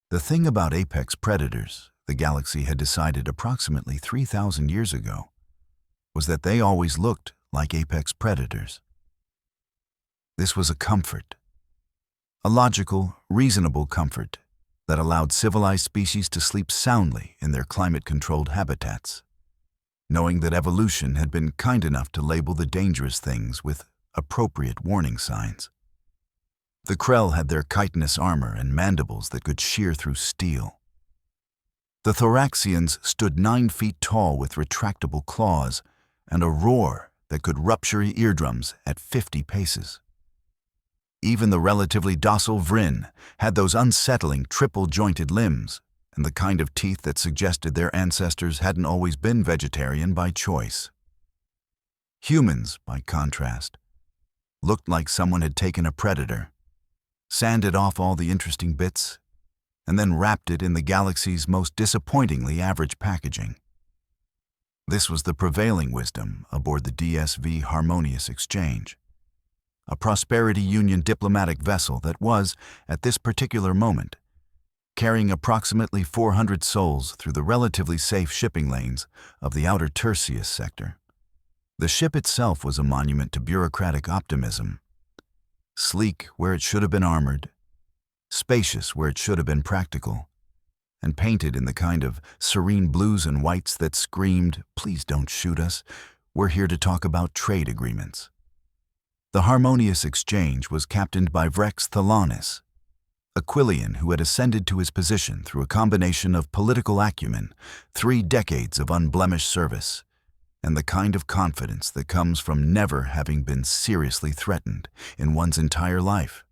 The thing about apex predators, the galaxy had decided approximately 3,000 years ago, was that they always looked like apex predators. This was a comfort, a logical, reasonable comfort that allowed civilized species to sleep soundly in their climate-controlled habitats, knowing that evolution had been kind enough to label the dangerous things with appropriate warning signs. The Krell had their chitinous armor and mandibles that could shear through steel. The Thoraxians stood 9 feet tall with retractable claws and a roar that could rupture eardrums at 50 paces. Even the relatively docile Vryn had those unsettling triple-jointed limbs and the kind of teeth that suggested their ancestors hadn't always been vegetarian by choice. Humans, by contrast, looked like someone had taken a predator, sanded off all the interesting bits, and then wrapped it in the galaxy's most disappointingly average packaging. This was the prevailing wisdom aboard the DSV Harmonious Exchange, a Prosperity Union diplomatic vessel that was, at this particular moment, carrying approximately 400 souls through the relatively safe shipping lanes of the outer Tertius sector. The ship itself was a monument to bureaucratic optimism, sleek where it should have been armored, spacious where it should have been practical, and painted in the kind of serene blues and whites that screamed, "Please don't shoot us, we're here to talk about trade agreements." The Harmonious Exchange was captained by Vrex Thalanis, a Quillian who had ascended to his position through a combination of political acumen, 3 decades of unblemished service, and the kind of confidence that comes from never having been seriously threatened in one's entire life.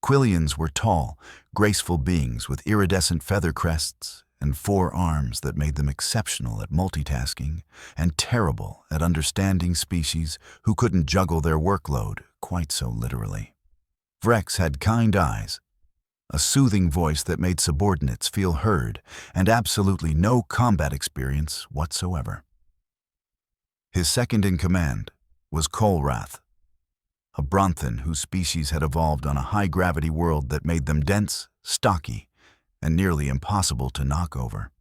Quillians were tall, graceful beings with iridescent feather crests and 4 arms that made them exceptional at multitasking and terrible at understanding species who couldn't juggle their workload quite so literally. Vrex had kind eyes, a soothing voice that made subordinates feel heard, and absolutely no combat experience whatsoever. His second-in-command was Kolrath, a Bronthan whose species had evolved on a high-gravity world that made them dense, stocky, and nearly impossible to knock over.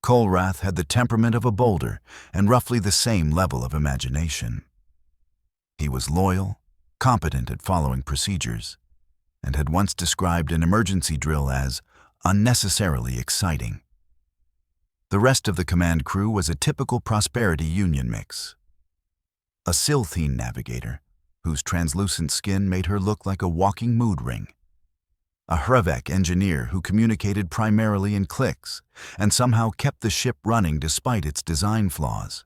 Kolrath had the temperament of a boulder and roughly the same level of imagination. He was loyal, competent at following procedures, and had once described an emergency drill as unnecessarily exciting. The rest of the command crew was a typical Prosperity Union mix. A Silthine navigator, whose translucent skin made her look like a walking mood ring. A Hrevek engineer who communicated primarily in clicks and somehow kept the ship running despite its design flaws.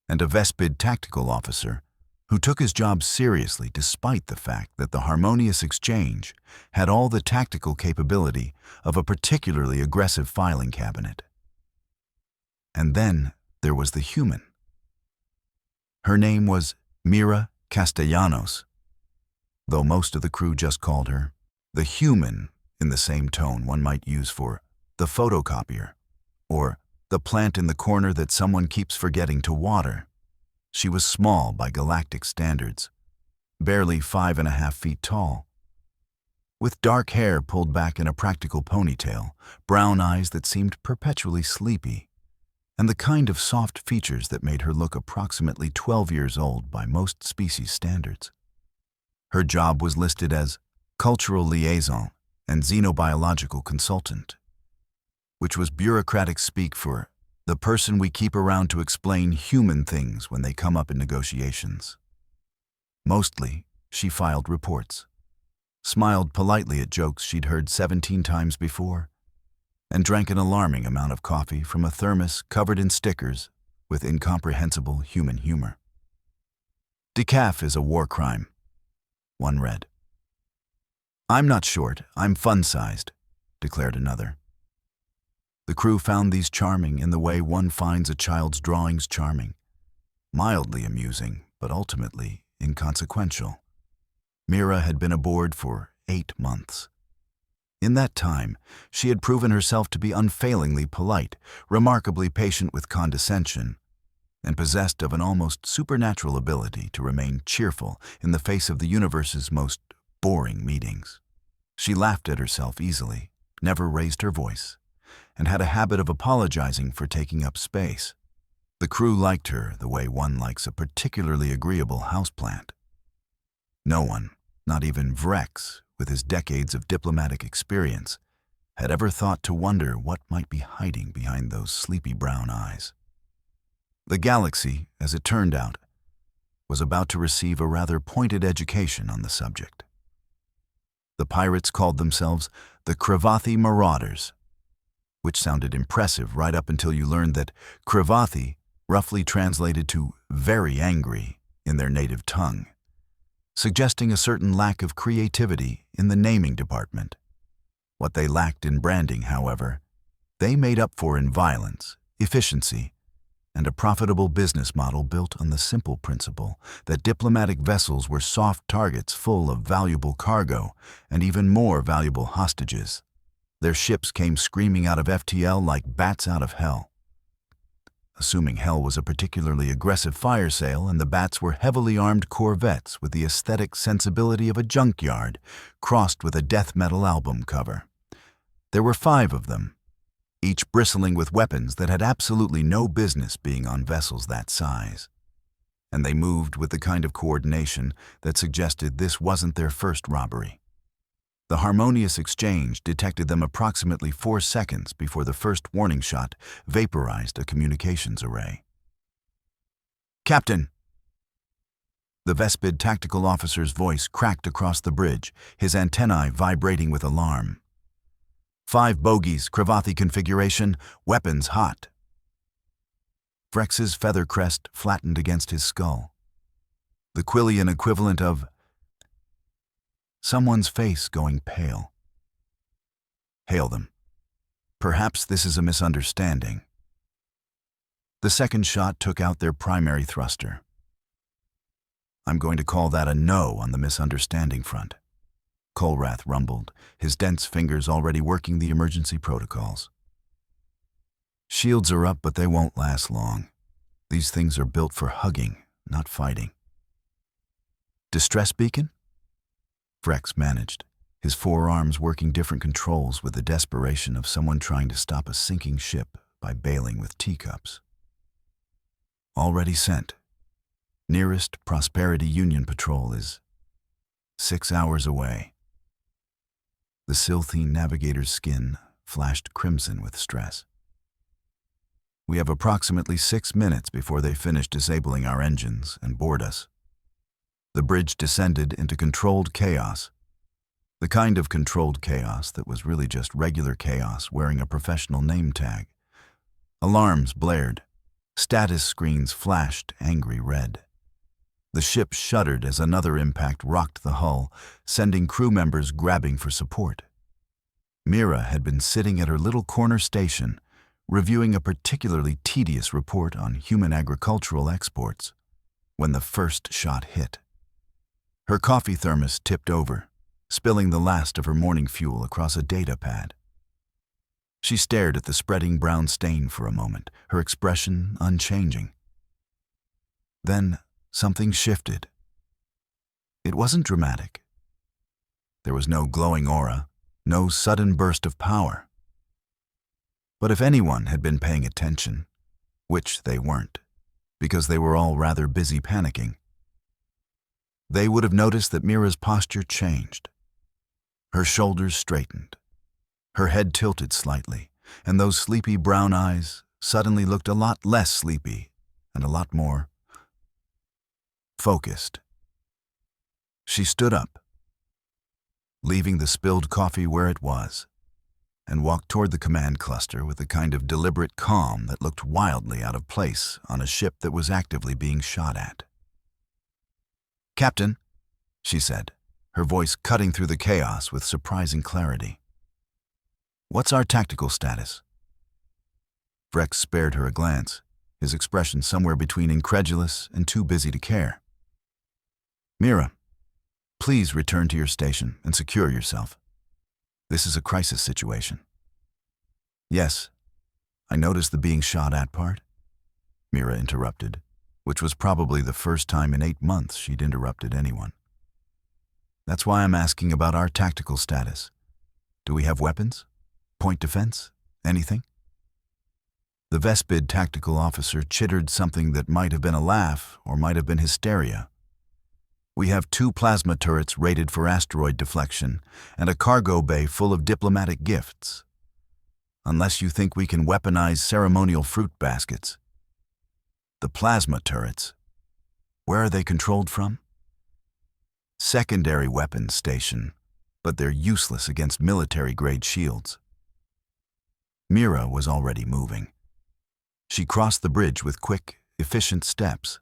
And a Vespid tactical officer who took his job seriously despite the fact that the Harmonious Exchange had all the tactical capability of a particularly aggressive filing cabinet. And then there was the human. Her name was Mira Castellanos, though most of the crew just called her the human in the same tone one might use for the photocopier or the plant in the corner that someone keeps forgetting to water. She was small by galactic standards, barely 5.5 feet tall, with dark hair pulled back in a practical ponytail, brown eyes that seemed perpetually sleepy, and the kind of soft features that made her look approximately 12 years old by most species standards. Her job was listed as cultural liaison and xenobiological consultant, which was bureaucratic speak for the person we keep around to explain human things when they come up in negotiations. Mostly, she filed reports, smiled politely at jokes she'd heard 17 times before, and drank an alarming amount of coffee from a thermos covered in stickers with incomprehensible human humor. "Decaf is a war crime," one read. "I'm not short, I'm fun-sized," declared another. The crew found these charming in the way one finds a child's drawings charming, mildly amusing, but ultimately inconsequential. Mira had been aboard for 8 months. In that time, she had proven herself to be unfailingly polite, remarkably patient with condescension, and possessed of an almost supernatural ability to remain cheerful in the face of the universe's most boring meetings. She laughed at herself easily, never raised her voice, and had a habit of apologizing for taking up space. The crew liked her the way one likes a particularly agreeable houseplant. No one, not even Vrex, with his decades of diplomatic experience, had ever thought to wonder what might be hiding behind those sleepy brown eyes. The galaxy, as it turned out, was about to receive a rather pointed education on the subject. The pirates called themselves the Cravathi Marauders, which sounded impressive right up until you learned that Cravathi roughly translated to very angry in their native tongue, suggesting a certain lack of creativity in the naming department. What they lacked in branding, however, they made up for in violence, efficiency, and a profitable business model built on the simple principle that diplomatic vessels were soft targets full of valuable cargo and even more valuable hostages. Their ships came screaming out of FTL like bats out of hell. Assuming hell was a particularly aggressive fire sale and the bats were heavily armed corvettes with the aesthetic sensibility of a junkyard crossed with a death metal album cover. There were 5 of them, each bristling with weapons that had absolutely no business being on vessels that size. And they moved with the kind of coordination that suggested this wasn't their first robbery. The harmonious exchange detected them approximately 4 seconds before the first warning shot vaporized a communications array. "Captain!" The Vespid tactical officer's voice cracked across the bridge, his antennae vibrating with alarm. 5 bogies, Cravathi configuration, weapons hot. Vrex's feather crest flattened against his skull. The Quillian equivalent of someone's face going pale. "Hail them. Perhaps this is a misunderstanding." The second shot took out their primary thruster. "I'm going to call that a no on the misunderstanding front." Kolrath rumbled, his dense fingers already working the emergency protocols. "Shields are up, but they won't last long. These things are built for hugging, not fighting." "Distress beacon?" Vrex managed, his forearms working different controls with the desperation of someone trying to stop a sinking ship by bailing with teacups. "Already sent. Nearest Prosperity Union patrol is 6 hours away." The Silthine navigator's skin flashed crimson with stress. "We have approximately 6 minutes before they finish disabling our engines and board us." The bridge descended into controlled chaos, the kind of controlled chaos that was really just regular chaos wearing a professional name tag. Alarms blared. Status screens flashed angry red. The ship shuddered as another impact rocked the hull, sending crew members grabbing for support. Mira had been sitting at her little corner station, reviewing a particularly tedious report on human agricultural exports, when the first shot hit. Her coffee thermos tipped over, spilling the last of her morning fuel across a data pad. She stared at the spreading brown stain for a moment, her expression unchanging. Then something shifted. It wasn't dramatic. There was no glowing aura, no sudden burst of power. But if anyone had been paying attention, which they weren't, because they were all rather busy panicking, they would have noticed that Mira's posture changed. Her shoulders straightened, her head tilted slightly, and those sleepy brown eyes suddenly looked a lot less sleepy and a lot more focused. She stood up, leaving the spilled coffee where it was, and walked toward the command cluster with a kind of deliberate calm that looked wildly out of place on a ship that was actively being shot at. "Captain," she said, her voice cutting through the chaos with surprising clarity. "What's our tactical status?" Vrex spared her a glance, his expression somewhere between incredulous and too busy to care. "Mira, please return to your station and secure yourself. This is a crisis situation." "Yes, I noticed the being shot at part," Mira interrupted, which was probably the first time in 8 months she'd interrupted anyone. "That's why I'm asking about our tactical status. Do we have weapons? Point defense? Anything? The Vespid tactical officer chittered something that might have been a laugh or might have been hysteria. We have 2 plasma turrets rated for asteroid deflection and a cargo bay full of diplomatic gifts. Unless you think we can weaponize ceremonial fruit baskets. The plasma turrets. Where are they controlled from? Secondary weapons station, but they're useless against military-grade shields. Mira was already moving. She crossed the bridge with quick, efficient steps,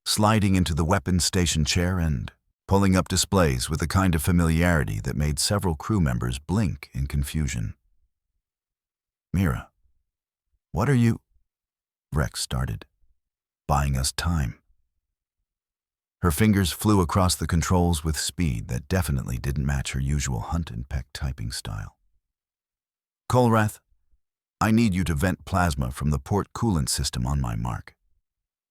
sliding into the weapons station chair and pulling up displays with a kind of familiarity that made several crew members blink in confusion. Mira, what are you? Rex started. Buying us time. Her fingers flew across the controls with speed that definitely didn't match her usual hunt and peck typing style. Kolrath, I need you to vent plasma from the port coolant system on my mark.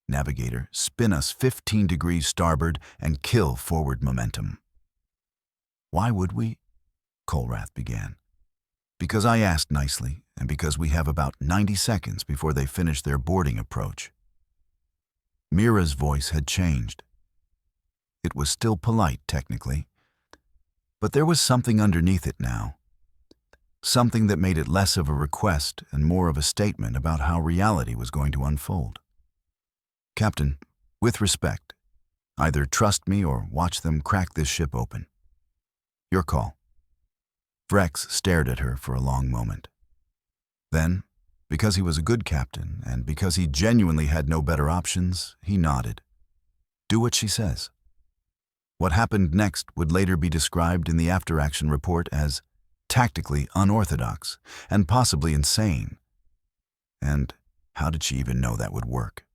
Navigator, spin us 15 degrees starboard and kill forward momentum. Why would we? Kolrath began. Because I asked nicely, and because we have about 90 seconds before they finish their boarding approach. Mira's voice had changed. It was still polite, technically, but there was something underneath it now. Something that made it less of a request and more of a statement about how reality was going to unfold. Captain, with respect, either trust me or watch them crack this ship open. Your call. Vrex stared at her for a long moment. Then, because he was a good captain and because he genuinely had no better options, he nodded. Do what she says. What happened next would later be described in the after-action report as tactically unorthodox and possibly insane. And how did she even know that would work?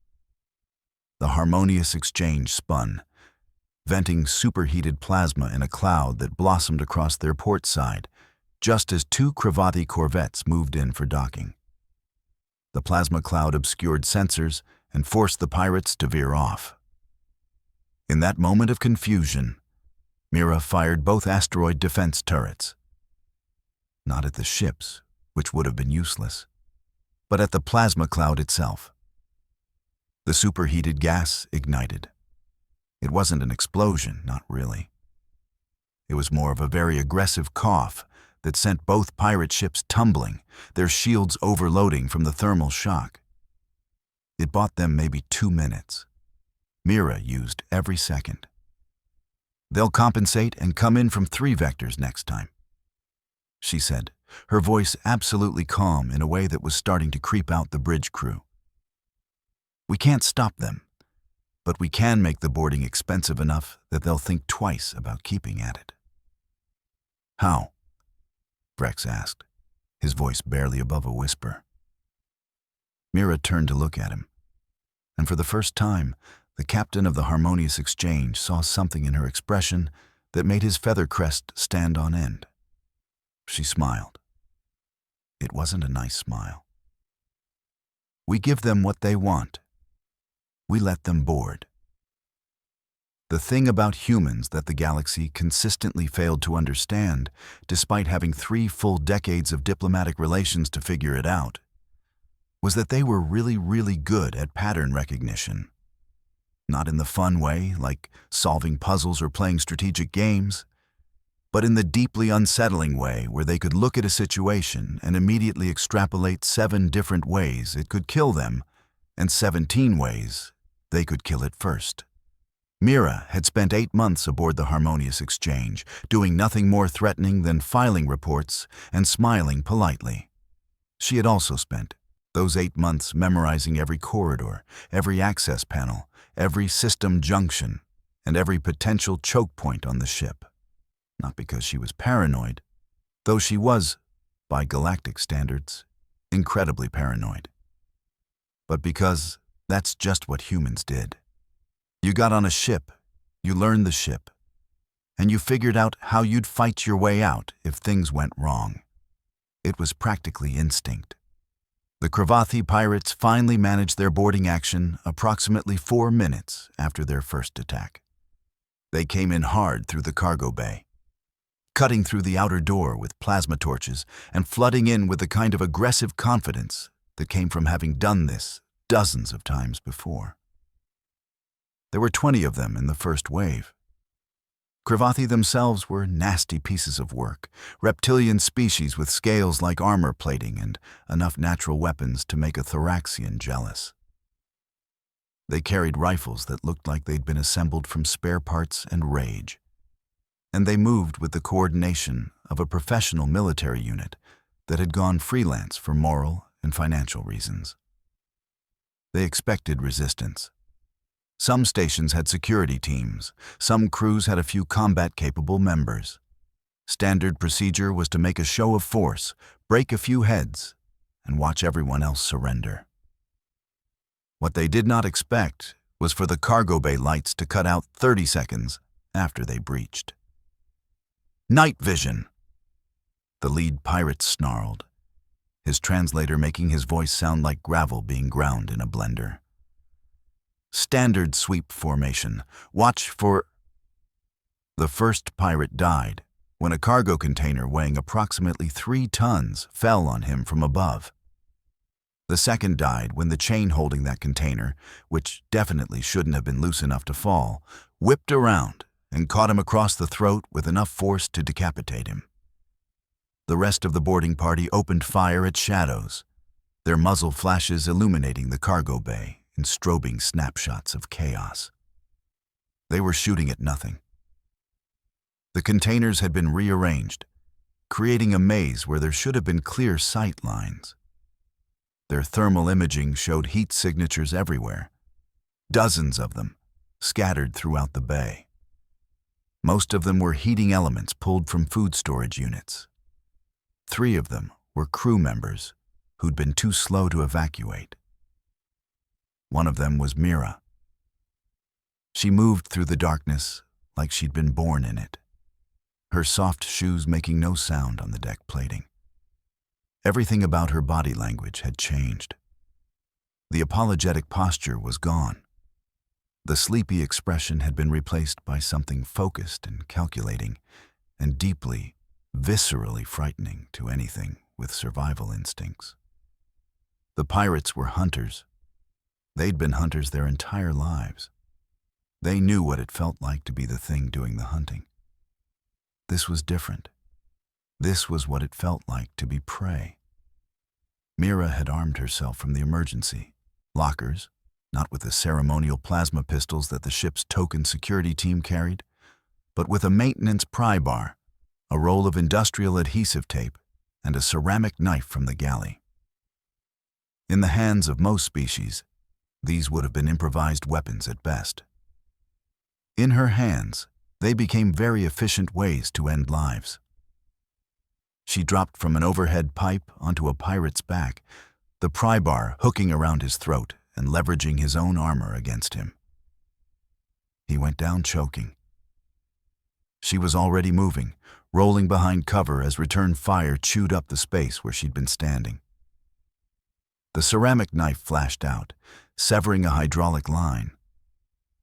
The harmonious exchange spun, venting superheated plasma in a cloud that blossomed across their port side, just as 2 Cravathi corvettes moved in for docking. The plasma cloud obscured sensors and forced the pirates to veer off. In that moment of confusion, Mira fired both asteroid defense turrets. Not at the ships, which would have been useless, but at the plasma cloud itself. The superheated gas ignited. It wasn't an explosion, not really. It was more of a very aggressive cough that sent both pirate ships tumbling, their shields overloading from the thermal shock. It bought them maybe 2 minutes. Mira used every second. They'll compensate and come in from 3 vectors next time, she said, her voice absolutely calm in a way that was starting to creep out the bridge crew. We can't stop them, but we can make the boarding expensive enough that they'll think twice about keeping at it. How? Vrex asked, his voice barely above a whisper. Mira turned to look at him, and for the first time, the captain of the Harmonious Exchange saw something in her expression that made his feather crest stand on end. She smiled. It wasn't a nice smile. We give them what they want. We let them board. The thing about humans that the galaxy consistently failed to understand, despite having 3 full decades of diplomatic relations to figure it out, was that they were really, really good at pattern recognition. Not in the fun way, like solving puzzles or playing strategic games, but in the deeply unsettling way where they could look at a situation and immediately extrapolate 7 different ways it could kill them, and 17 ways they could kill it first. Mira had spent 8 months aboard the Harmonious Exchange, doing nothing more threatening than filing reports and smiling politely. She had also spent those 8 months memorizing every corridor, every access panel, every system junction, and every potential choke point on the ship. Not because she was paranoid, though she was, by galactic standards, incredibly paranoid, but because that's just what humans did. You got on a ship, you learned the ship, and you figured out how you'd fight your way out if things went wrong. It was practically instinct. The Cravathi pirates finally managed their boarding action approximately 4 minutes after their first attack. They came in hard through the cargo bay. cutting through the outer door with plasma torches and flooding in with the kind of aggressive confidence that came from having done this dozens of times before. There were 20 of them in the first wave. Cravathi themselves were nasty pieces of work, reptilian species with scales like armor plating and enough natural weapons to make a Thoraxian jealous. They carried rifles that looked like they'd been assembled from spare parts and rage. And they moved with the coordination of a professional military unit that had gone freelance for moral and financial reasons. They expected resistance. Some stations had security teams, some crews had a few combat-capable members. Standard procedure was to make a show of force, break a few heads, and watch everyone else surrender. What they did not expect was for the cargo bay lights to cut out 30 seconds after they breached. Night vision! The lead pirate snarled, his translator making his voice sound like gravel being ground in a blender. Standard sweep formation. Watch for... The first pirate died when a cargo container weighing approximately 3 tons fell on him from above. The second died when the chain holding that container, which definitely shouldn't have been loose enough to fall, whipped around and caught him across the throat with enough force to decapitate him. The rest of the boarding party opened fire at shadows, their muzzle flashes illuminating the cargo bay in strobing snapshots of chaos. They were shooting at nothing. The containers had been rearranged, creating a maze where there should have been clear sight lines. Their thermal imaging showed heat signatures everywhere, dozens of them, scattered throughout the bay. Most of them were heating elements pulled from food storage units. 3 of them were crew members who'd been too slow to evacuate. One of them was Mira. She moved through the darkness like she'd been born in it, her soft shoes making no sound on the deck plating. Everything about her body language had changed. The apologetic posture was gone. The sleepy expression had been replaced by something focused and calculating and deeply, viscerally frightening to anything with survival instincts. The pirates were hunters. They'd been hunters their entire lives. They knew what it felt like to be the thing doing the hunting. This was different. This was what it felt like to be prey. Mira had armed herself from the emergency lockers, not with the ceremonial plasma pistols that the ship's token security team carried, but with a maintenance pry bar, a roll of industrial adhesive tape, and a ceramic knife from the galley. In the hands of most species, these would have been improvised weapons at best. In her hands, they became very efficient ways to end lives. She dropped from an overhead pipe onto a pirate's back, the pry bar hooking around his throat and leveraging his own armor against him. He went down choking. She was already moving, rolling behind cover as return fire chewed up the space where she'd been standing. The ceramic knife flashed out, severing a hydraulic line.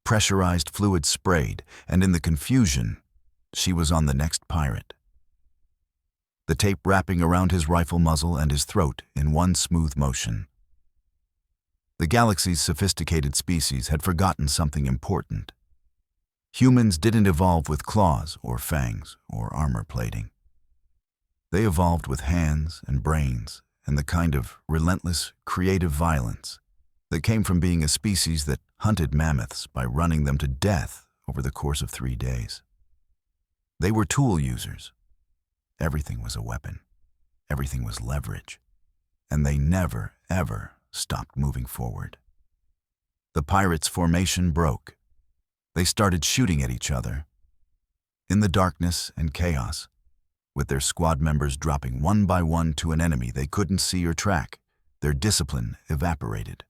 Pressurized fluid sprayed, and in the confusion, she was on the next pirate. The tape wrapping around his rifle muzzle and his throat in one smooth motion. The galaxy's sophisticated species had forgotten something important. Humans didn't evolve with claws or fangs or armor plating. They evolved with hands and brains and the kind of relentless, creative violence that came from being a species that hunted mammoths by running them to death over the course of 3 days. They were tool users. Everything was a weapon. Everything was leverage. And they never, ever stopped moving forward. The pirates' formation broke. They started shooting at each other. In the darkness and chaos, with their squad members dropping one by one to an enemy they couldn't see or track, their discipline evaporated.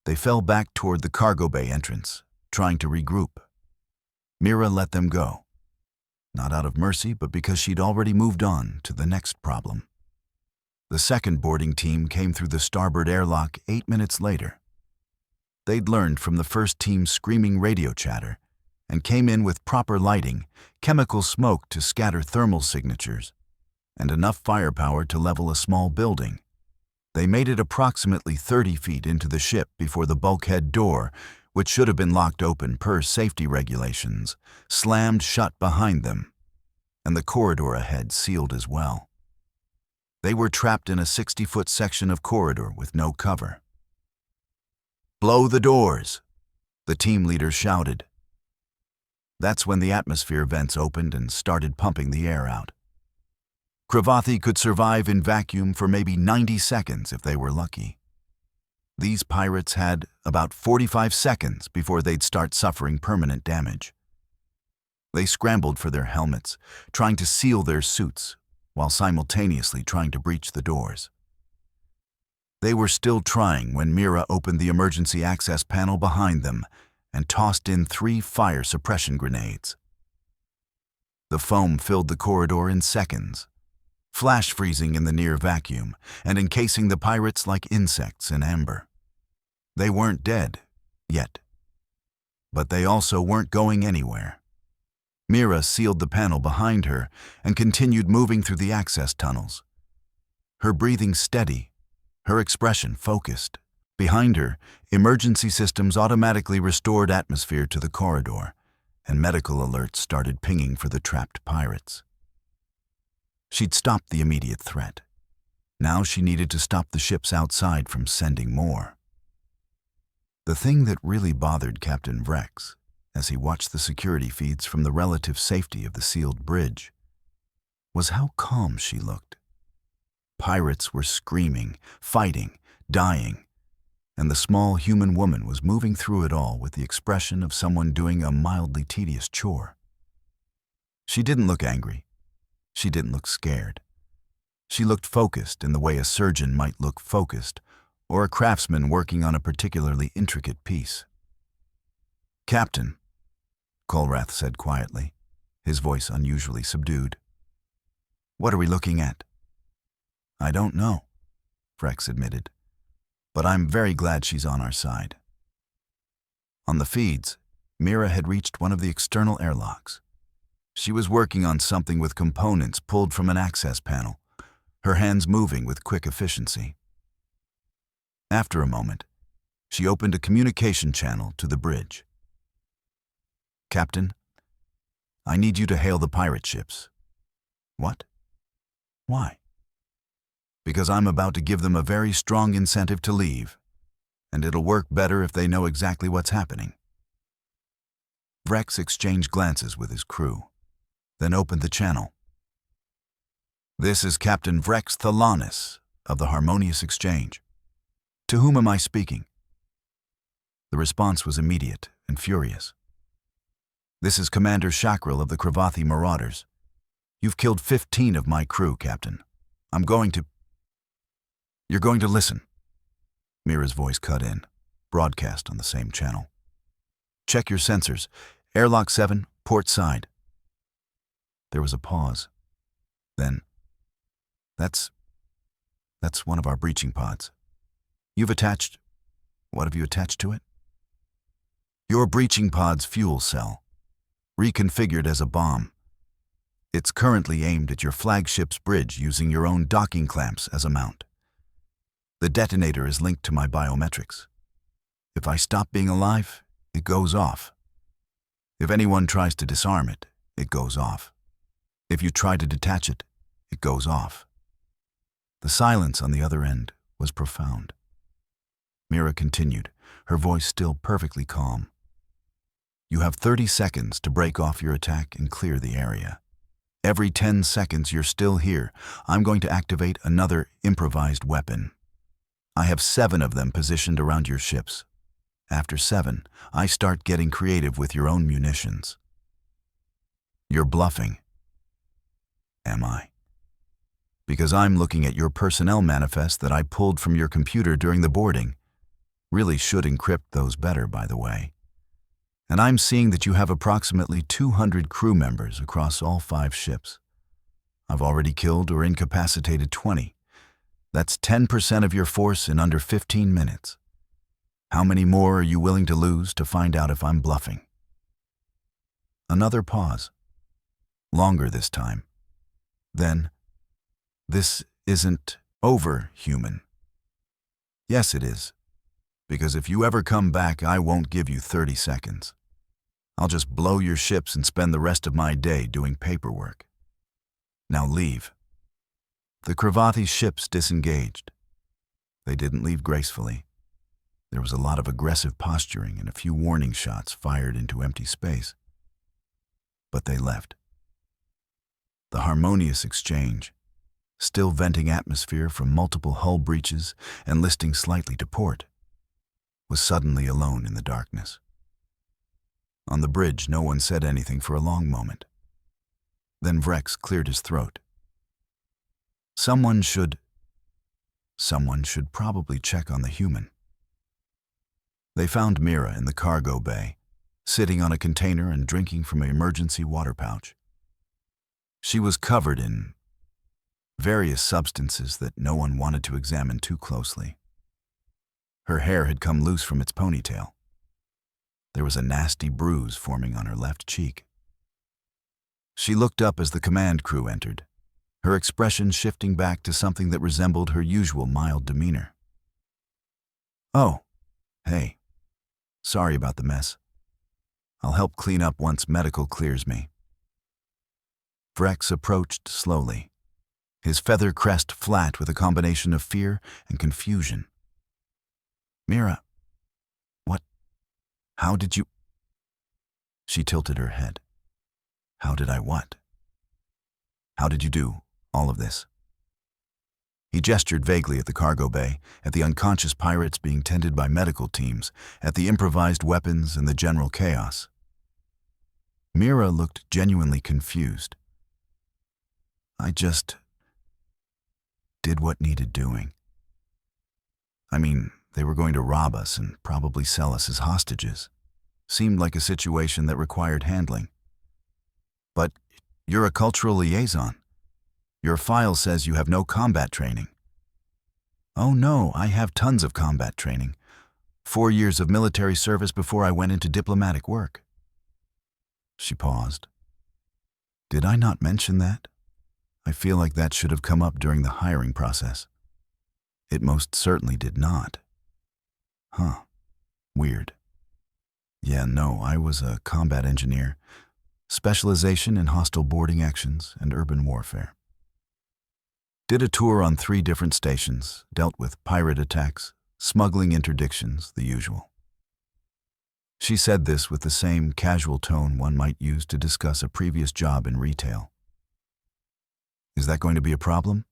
They fell back toward the cargo bay entrance, trying to regroup. Mira let them go, not out of mercy, but because she'd already moved on to the next problem. The second boarding team came through the starboard airlock 8 minutes later. They'd learned from the first team's screaming radio chatter and came in with proper lighting, chemical smoke to scatter thermal signatures, and enough firepower to level a small building. They made it approximately 30 feet into the ship before the bulkhead door, which should have been locked open per safety regulations, slammed shut behind them, and the corridor ahead sealed as well. They were trapped in a 60-foot section of corridor with no cover. "Blow the doors," the team leader shouted. That's when the atmosphere vents opened and started pumping the air out. Cravathi could survive in vacuum for maybe 90 seconds if they were lucky. These pirates had about 45 seconds before they'd start suffering permanent damage. They scrambled for their helmets, trying to seal their suits, while simultaneously trying to breach the doors. They were still trying when Mira opened the emergency access panel behind them and tossed in 3 fire suppression grenades. The foam filled the corridor in seconds, flash freezing in the near vacuum and encasing the pirates like insects in amber. They weren't dead, yet. But they also weren't going anywhere. Mira sealed the panel behind her and continued moving through the access tunnels. Her breathing steady, her expression focused. Behind her, emergency systems automatically restored atmosphere to the corridor, and medical alerts started pinging for the trapped pirates. She'd stopped the immediate threat. Now she needed to stop the ships outside from sending more. The thing that really bothered Captain Vrex, as he watched the security feeds from the relative safety of the sealed bridge, was how calm she looked. Pirates were screaming, fighting, dying, and the small human woman was moving through it all with the expression of someone doing a mildly tedious chore. She didn't look angry. She didn't look scared. She looked focused in the way a surgeon might look focused, or a craftsman working on a particularly intricate piece. "Captain," Kolrath said quietly, his voice unusually subdued. "What are we looking at?" "I don't know," Vrex admitted, "but I'm very glad she's on our side." On the feeds, Mira had reached one of the external airlocks. She was working on something with components pulled from an access panel, her hands moving with quick efficiency. After a moment, she opened a communication channel to the bridge. "Captain, I need you to hail the pirate ships." "What? Why?" "Because I'm about to give them a very strong incentive to leave, and it'll work better if they know exactly what's happening." Vrex exchanged glances with his crew, then opened the channel. "This is Captain Vrex Thalanis of the Harmonious Exchange. To whom am I speaking?" The response was immediate and furious. "This is Commander Shakril of the Cravathi Marauders. You've killed 15 of my crew, Captain. You're going to listen." Mira's voice cut in, broadcast on the same channel. "Check your sensors. Airlock 7, port side." There was a pause. Then, That's one of our breaching pods. What have you attached to it?" "Your breaching pod's fuel cell, reconfigured as a bomb. It's currently aimed at your flagship's bridge using your own docking clamps as a mount. The detonator is linked to my biometrics. If I stop being alive, it goes off. If anyone tries to disarm it, it goes off. If you try to detach it, it goes off." The silence on the other end was profound. Mira continued, her voice still perfectly calm. "You have 30 seconds to break off your attack and clear the area. Every 10 seconds you're still here, I'm going to activate another improvised weapon. I have 7 of them positioned around your ships. After 7, I start getting creative with your own munitions." "You're bluffing." "Am I?" "Because I'm looking at your personnel manifest that I pulled from your computer during the boarding. Really should encrypt those better, by the way. And I'm seeing that you have approximately 200 crew members across all 5 ships. I've already killed or incapacitated 20. That's 10% of your force in under 15 minutes. How many more are you willing to lose to find out if I'm bluffing?" Another pause. Longer this time. Then, "This isn't over, human." "Yes, it is. Because if you ever come back, I won't give you 30 seconds. I'll just blow your ships and spend the rest of my day doing paperwork. Now leave." The Cravati's ships disengaged. They didn't leave gracefully. There was a lot of aggressive posturing and a few warning shots fired into empty space. But they left. The harmonious exchange, still venting atmosphere from multiple hull breaches and listing slightly to port, was suddenly alone in the darkness. On the bridge, no one said anything for a long moment. Then Vrex cleared his throat. Someone should probably check on the human. They found Mira in the cargo bay, sitting on a container and drinking from an emergency water pouch. She was covered in various substances that no one wanted to examine too closely. Her hair had come loose from its ponytail. There was a nasty bruise forming on her left cheek. She looked up as the command crew entered, her expression shifting back to something that resembled her usual mild demeanor. "Oh, hey. Sorry about the mess. I'll help clean up once medical clears me." Vrex approached slowly, his feather crest flat with a combination of fear and confusion. "Mira, what? How did you—" She tilted her head. "How did I what? How did you do all of this?" He gestured vaguely at the cargo bay, at the unconscious pirates being tended by medical teams, at the improvised weapons and the general chaos. Mira looked genuinely confused. "I just did what needed doing. I mean, they were going to rob us and probably sell us as hostages. Seemed like a situation that required handling. But you're a cultural liaison. Your file says you have no combat training." "Oh no, I have tons of combat training. 4 years of military service before I went into diplomatic work." She paused. "Did I not mention that? I feel like that should have come up during the hiring process." "It most certainly did not." "Huh. Weird. Yeah, no, I was a combat engineer. Specialization in hostile boarding actions and urban warfare. Did a tour on 3 different stations, dealt with pirate attacks, smuggling interdictions, the usual." She said this with the same casual tone one might use to discuss a previous job in retail. "Is that going to be a problem?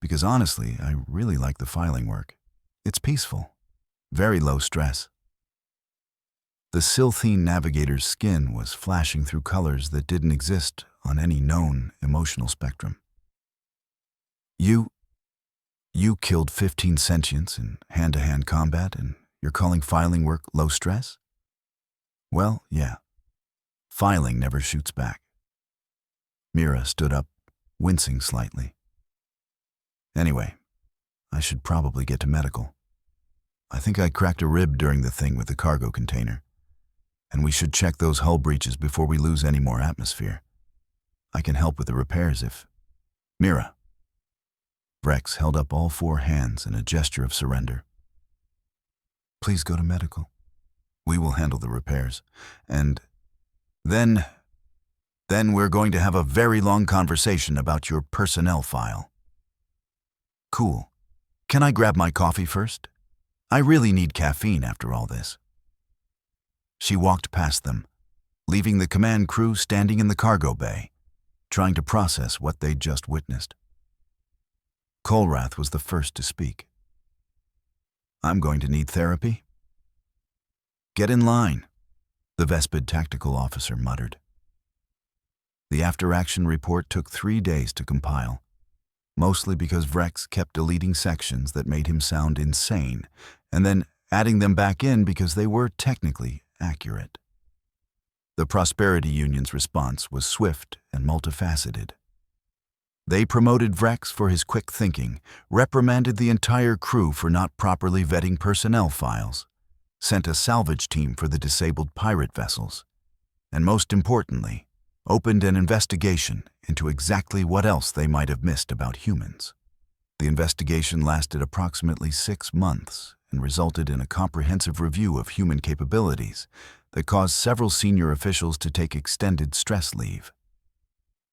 Because honestly, I really like the filing work. It's peaceful, very low stress." The Silthine navigator's skin was flashing through colors that didn't exist on any known emotional spectrum. You killed 15 sentients in hand-to-hand combat, and you're calling filing work low stress?" "Well, yeah. Filing never shoots back." Mira stood up, wincing slightly. "Anyway, I should probably get to medical. I think I cracked a rib during the thing with the cargo container. And we should check those hull breaches before we lose any more atmosphere. I can help with the repairs if—" "Mira." Vrex held up all 4 hands in a gesture of surrender. "Please go to medical. We will handle the repairs. And then we're going to have a very long conversation about your personnel file." "Cool. Can I grab my coffee first? I really need caffeine after all this." She walked past them, leaving the command crew standing in the cargo bay, trying to process what they'd just witnessed. Kolrath was the first to speak. "I'm going to need therapy." "Get in line," the Vespid tactical officer muttered. The after-action report took 3 days to compile, mostly because Vrex kept deleting sections that made him sound insane, and then adding them back in because they were technically accurate. The Prosperity Union's response was swift and multifaceted. They promoted Vrex for his quick thinking, reprimanded the entire crew for not properly vetting personnel files, sent a salvage team for the disabled pirate vessels, and most importantly, opened an investigation into exactly what else they might have missed about humans. The investigation lasted approximately 6 months and resulted in a comprehensive review of human capabilities that caused several senior officials to take extended stress leave.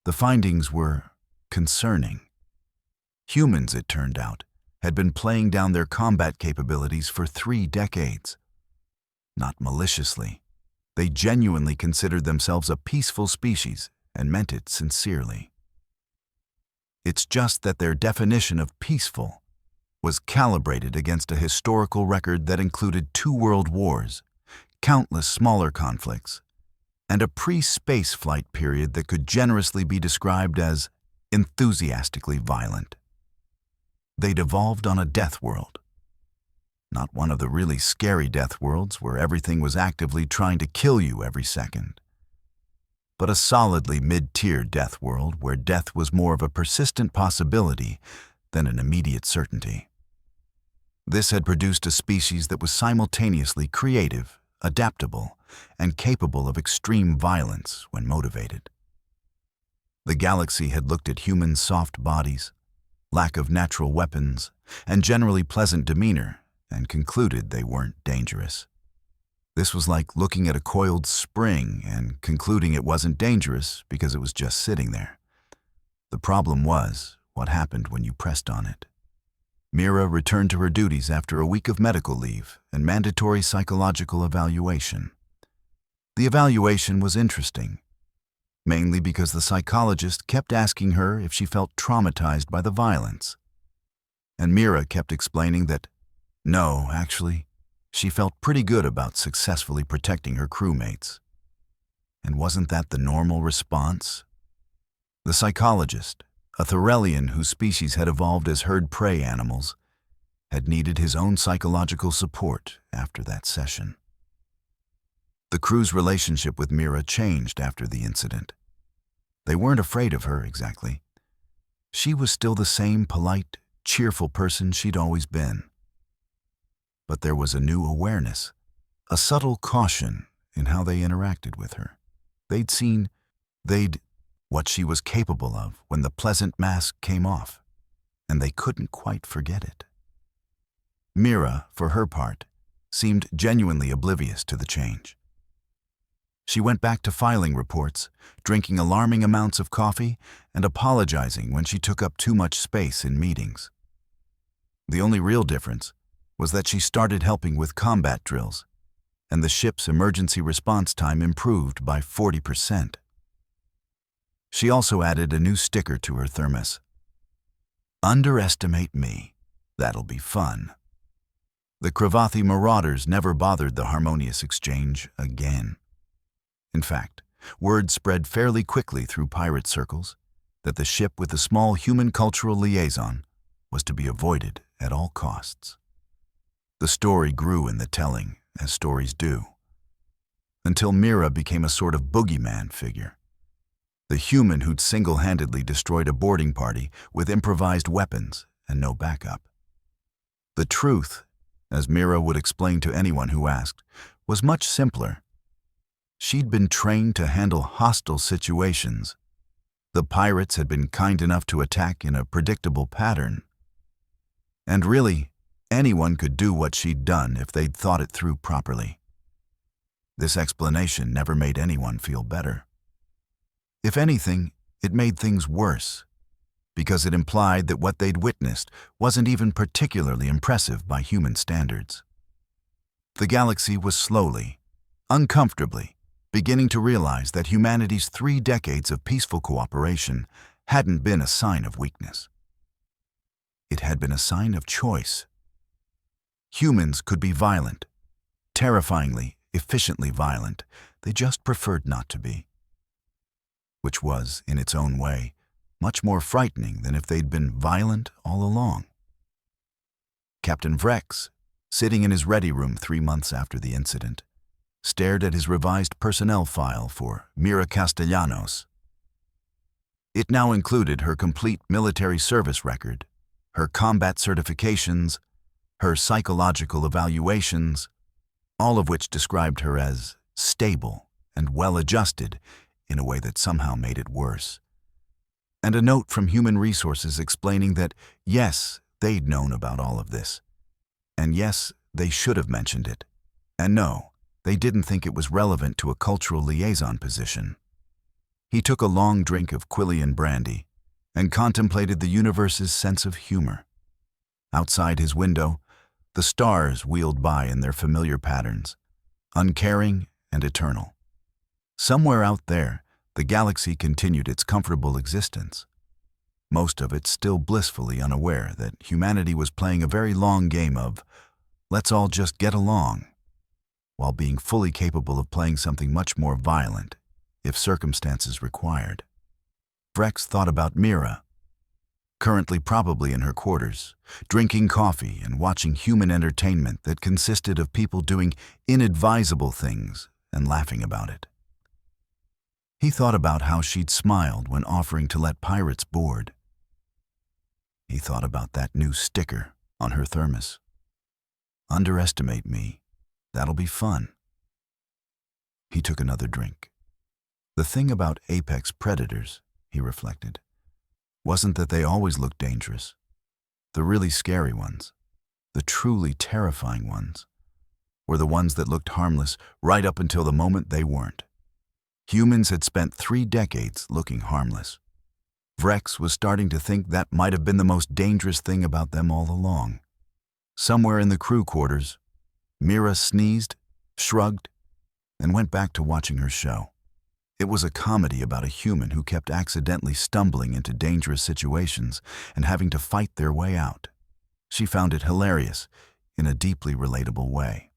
The findings were concerning. Humans, it turned out, had been playing down their combat capabilities for 3 decades. Not maliciously. They genuinely considered themselves a peaceful species and meant it sincerely. It's just that their definition of peaceful was calibrated against a historical record that included 2 world wars, countless smaller conflicts, and a pre-space flight period that could generously be described as enthusiastically violent. They'd evolved on a death world. Not one of the really scary death worlds where everything was actively trying to kill you every second, but a solidly mid-tier death world where death was more of a persistent possibility than an immediate certainty. This had produced a species that was simultaneously creative, adaptable, and capable of extreme violence when motivated. The galaxy had looked at humans' soft bodies, lack of natural weapons, and generally pleasant demeanor, and concluded they weren't dangerous. This was like looking at a coiled spring and concluding it wasn't dangerous because it was just sitting there. The problem was what happened when you pressed on it. Mira returned to her duties after a week of medical leave and mandatory psychological evaluation. The evaluation was interesting, mainly because the psychologist kept asking her if she felt traumatized by the violence. And Mira kept explaining that, no, actually, she felt pretty good about successfully protecting her crewmates. And wasn't that the normal response? The psychologist, a Thorellian whose species had evolved as herd prey animals, had needed his own psychological support after that session. The crew's relationship with Mira changed after the incident. They weren't afraid of her exactly. She was still the same polite, cheerful person she'd always been. But there was a new awareness, a subtle caution in how they interacted with her. They'd seen what she was capable of when the pleasant mask came off, and they couldn't quite forget it. Mira, for her part, seemed genuinely oblivious to the change. She went back to filing reports, drinking alarming amounts of coffee, and apologizing when she took up too much space in meetings. The only real difference was that she started helping with combat drills, and the ship's emergency response time improved by 40%. She also added a new sticker to her thermos. "Underestimate me. That'll be fun." The Cravathi marauders never bothered the harmonious exchange again. In fact, word spread fairly quickly through pirate circles that the ship with the small human cultural liaison was to be avoided at all costs. The story grew in the telling, as stories do, until Mira became a sort of boogeyman figure. The human who'd single-handedly destroyed a boarding party with improvised weapons and no backup. The truth, as Mira would explain to anyone who asked, was much simpler. She'd been trained to handle hostile situations. The pirates had been kind enough to attack in a predictable pattern. And really, anyone could do what she'd done if they'd thought it through properly. This explanation never made anyone feel better. If anything, it made things worse, because it implied that what they'd witnessed wasn't even particularly impressive by human standards. The galaxy was slowly, uncomfortably, beginning to realize that humanity's 3 decades of peaceful cooperation hadn't been a sign of weakness. It had been a sign of choice. Humans could be violent, terrifyingly, efficiently violent. They just preferred not to be. Which was, in its own way, much more frightening than if they'd been violent all along. Captain Vrex, sitting in his ready room 3 months after the incident, stared at his revised personnel file for Mira Castellanos. It now included her complete military service record, her combat certifications, her psychological evaluations, all of which described her as stable and well-adjusted in a way that somehow made it worse. And a note from Human Resources explaining that, yes, they'd known about all of this. And yes, they should have mentioned it. And no, they didn't think it was relevant to a cultural liaison position. He took a long drink of Quillian brandy and contemplated the universe's sense of humor. Outside his window, the stars wheeled by in their familiar patterns, uncaring and eternal. Somewhere out there, the galaxy continued its comfortable existence, most of it still blissfully unaware that humanity was playing a very long game of, let's all just get along, while being fully capable of playing something much more violent, if circumstances required. Vrex thought about Mira, currently probably in her quarters, drinking coffee and watching human entertainment that consisted of people doing inadvisable things and laughing about it. He thought about how she'd smiled when offering to let pirates board. He thought about that new sticker on her thermos. Underestimate me. That'll be fun. He took another drink. The thing about apex predators, he reflected, wasn't that they always looked dangerous. The really scary ones, the truly terrifying ones, were the ones that looked harmless right up until the moment they weren't. Humans had spent 3 decades looking harmless. Vrex was starting to think that might have been the most dangerous thing about them all along. Somewhere in the crew quarters, Mira sneezed, shrugged, and went back to watching her show. It was a comedy about a human who kept accidentally stumbling into dangerous situations and having to fight their way out. She found it hilarious in a deeply relatable way.